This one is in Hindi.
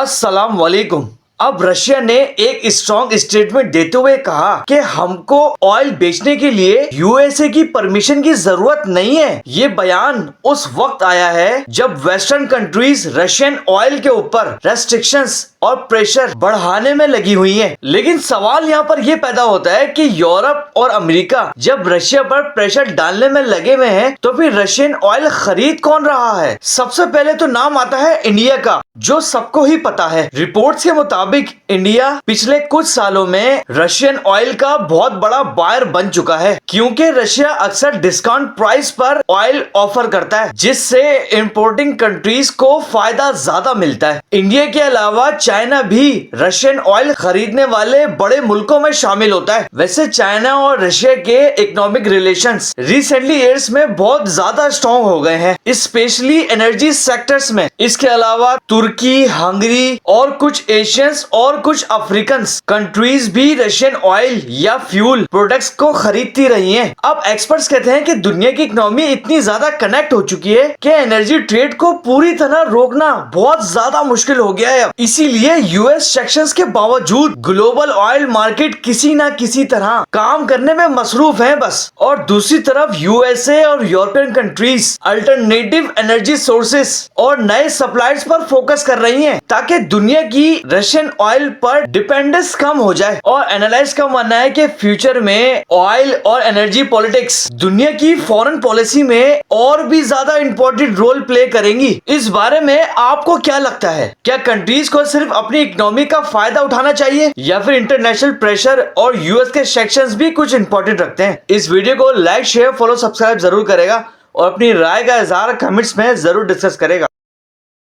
अस्सलाम वालेकुम। अब रशिया ने एक स्ट्रॉन्ग स्टेटमेंट देते हुए कहा कि हमको ऑयल बेचने के लिए यूएसए की परमिशन की जरूरत नहीं है। ये बयान उस वक्त आया है जब वेस्टर्न कंट्रीज रशियन ऑयल के ऊपर रेस्ट्रिक्शंस और प्रेशर बढ़ाने में लगी हुई हैं। लेकिन सवाल यहाँ पर यह पैदा होता है कि यूरोप और अमेरिका जब रशिया पर प्रेशर डालने में लगे हुए हैं तो फिर रशियन ऑयल खरीद कौन रहा है? सबसे पहले तो नाम आता है इंडिया का, जो सबको ही पता है। रिपोर्ट्स के मुताबिक इंडिया पिछले कुछ सालों में रशियन ऑयल का बहुत बड़ा बायर बन चुका है, क्योंकि रशिया अक्सर डिस्काउंट प्राइस पर ऑयल ऑफर करता है, जिससे इंपोर्टिंग कंट्रीज को फायदा ज्यादा मिलता है। इंडिया के अलावा चाइना भी रशियन ऑयल खरीदने वाले बड़े मुल्कों में शामिल होता है। वैसे चाइना और रशिया के इकोनॉमिक रिलेशंस रिसेंटली ईयर्स में बहुत ज्यादा स्ट्रॉन्ग हो गए हैं, स्पेशली एनर्जी सेक्टर्स में। इसके अलावा तुर्की, हंगरी और कुछ एशियंस और कुछ अफ्रीकन कंट्रीज भी रशियन ऑयल या फ्यूल प्रोडक्ट्स को खरीदती रही हैं। अब एक्सपर्ट्स कहते हैं कि दुनिया की इकोनॉमी इतनी ज्यादा कनेक्ट हो चुकी है कि एनर्जी ट्रेड को पूरी तरह रोकना बहुत ज्यादा मुश्किल हो गया है। इसीलिए यूएस सेक्शंस के बावजूद ग्लोबल ऑयल मार्केट किसी न किसी तरह काम करने में मसरूफ है बस। और दूसरी तरफ यूएसए और European countries alternative energy sources और नए सप्लायर्स पर फोकस कर रही हैं, ताकि दुनिया की रशियन ऑयल पर डिपेंडेंस कम हो जाए। और एनालिस्ट का मानना है कि फ्यूचर में ऑयल और एनर्जी पॉलिटिक्स दुनिया की फॉरेन पॉलिसी में और भी ज्यादा इंपॉर्टेंट रोल प्ले करेंगी। इस बारे में आपको क्या लगता है? क्या कंट्रीज को सिर्फ अपनी इकोनॉमी का फायदा उठाना चाहिए या फिर इंटरनेशनल प्रेशर और यूएस के सेक्शंस भी कुछ इंपॉर्टेंट रखते हैं? इस वीडियो को लाइक, शेयर, फॉलो, सब्सक्राइब जरूर करेगा और अपनी राय का इजहार कमेंट्स में जरूर डिस्कस करेगा।